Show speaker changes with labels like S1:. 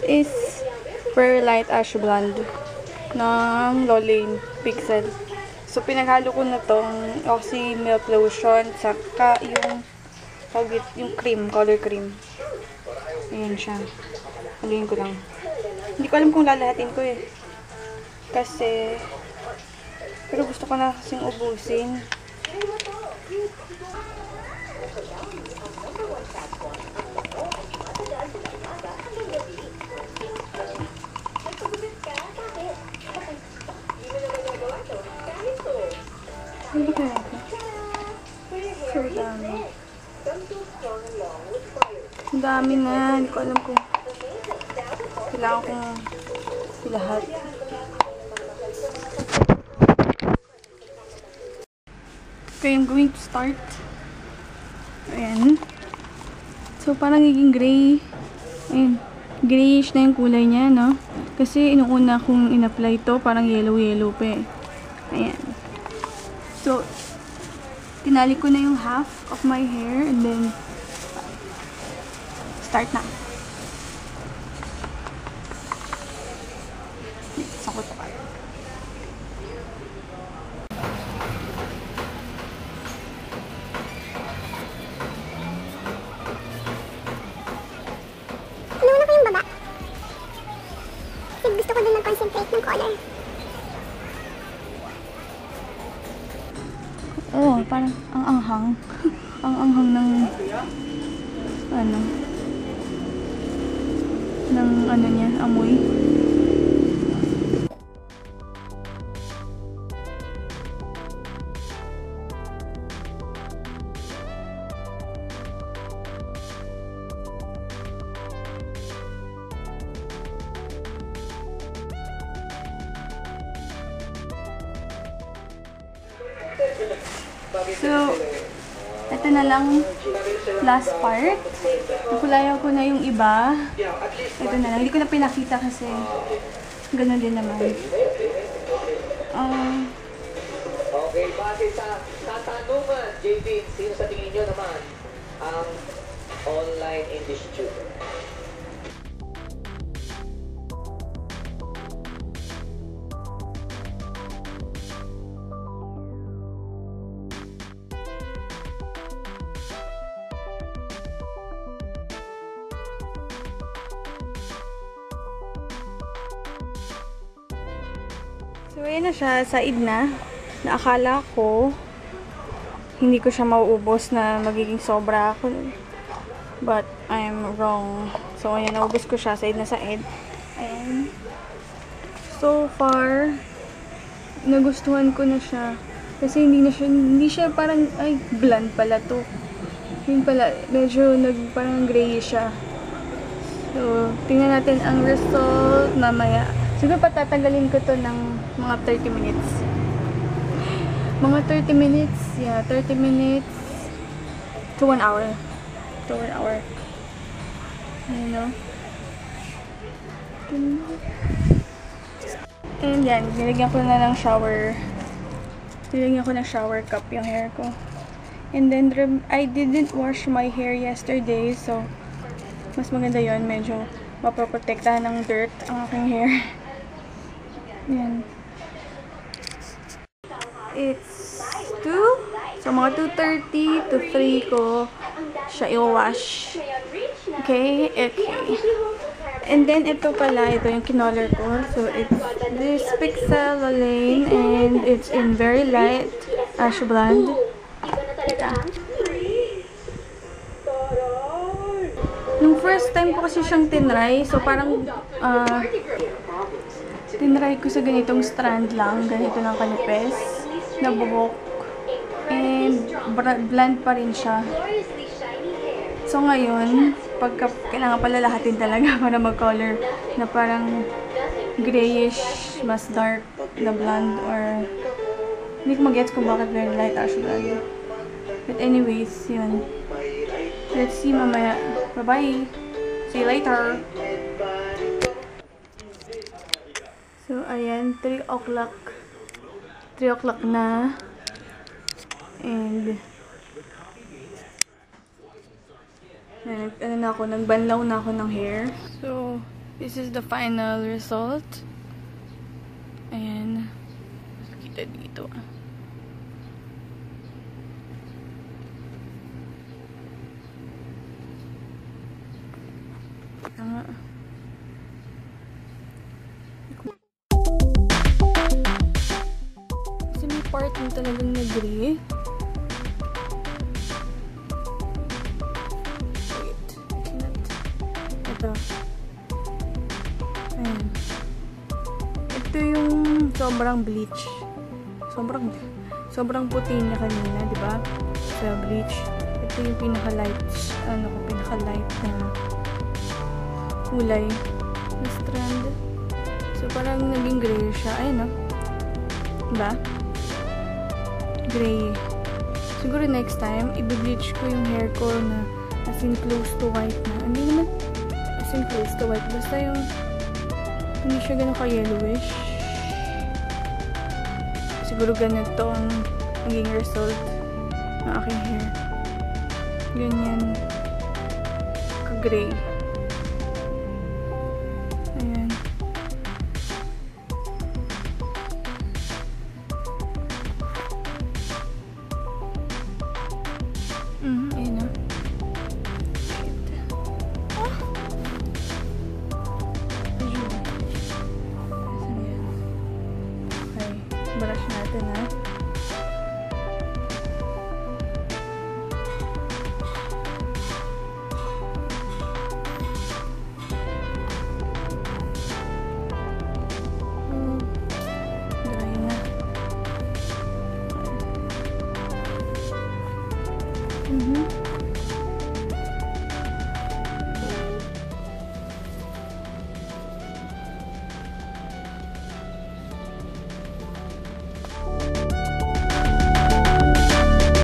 S1: is Very Light Ash Blonde ng Lolane Pixel. So, pinaghalo ko na tong Oxy Milk Lotion saka yung cream, color cream. Ayan siya. Haluin ko lang. Hindi ko alam kung lalahatin ko eh. Kasi, pero gusto ko na kasing ubusin. Ano kaya ako? So dami. Ang dami na. Hindi ko alam kung kailangan kong lahat. Okay, I'm going to start. Ayan. So, parang naging gray. Ayan. Grayish na yung kulay niya, no? Kasi, inuuna kong in-apply to, parang yellow-yellow pa eh. Ayan. So, tinali ko na yung half of my hair and then start na. Sakot pa.
S2: Inuuna ko yung baba. Kasi gusto ko din mag-concentrate ng color.
S1: Oh, parang ang anghang. Ang anghang ng ano niya, amoy. So, ito na lang last part. Nakulayan ko na yung iba. Ito na lang. Hindi ko na pinakita kasi ganun din naman.
S3: Okay, base sa katanungan, JP, sino sa tingin nyo naman ang online industry?
S1: So, ayan na siya. Said na. Naakala ko hindi ko siya mauubos na magiging sobra ako. But, I'm wrong. So, ayan. Naubos ko siya. Said na said. Ayan. So far, nagustuhan ko na siya. Kasi hindi siya parang, ay, blonde pala to. Yun pala, medyo parang gray siya. So, tingnan natin ang result mamaya. Siguro patatanggalin ko to ng mga 30 minutes. Mga 30 minutes. Yeah, 30 minutes to 1 hour. To 1 hour. You know? And yan, nilagyan ko na ng shower. Nilagyan ko ng shower cup yung hair ko. And then, I didn't wash my hair yesterday. So, mas maganda yon, medyo mapoprotektahan ng dirt ang aking hair. Yan. It's 2. So, mga 2:30 to 3 ko siya i-wash. Okay? Okay. And then, ito pala, ito yung kinolor ko. So, it's this Pixel Lolane and it's in Very Light Ash Blonde. Ito. Nung first time ko kasi siyang tinry, so parang tinry ko sa ganitong strand lang, ganito lang kanipes, nabubok, and blonde pa rin siya. So ngayon, pagka kailangan pala lahatin talaga para mag-color na parang grayish, mas dark na blonde, or hindi ko mag-gets kung bakit very light ash blonde. But anyways, yun. Let's see mamaya. Bye-bye! See you later! So, ayan. 3 o'clock. 3 o'clock na. And, ano na ako, nagbanlaw na ako ng hair. So, This is the final result. Ayan. Kita dito. Kasi may part na talagang nag-gray. Wait. Ito. Ayan. Ito yung sobrang bleach. Sobrang puti niya kanina, di ba? Sa bleach. Ito yung pinaka-light na kulay na strand. So, parang naging gray siya. Ayun, no? Diba? Gray. Siguro next time, i-bleach ko yung hair ko na as in close to white na. Hindi naman as in close to white. Basta yung hindi siya ganun ka-yellowish. Siguro ganito ang maging result ng aking hair. Ganyan. Ka-gray. Ayan. Ayan na. Okay. Brush natin, ha. Dry na. Mhm.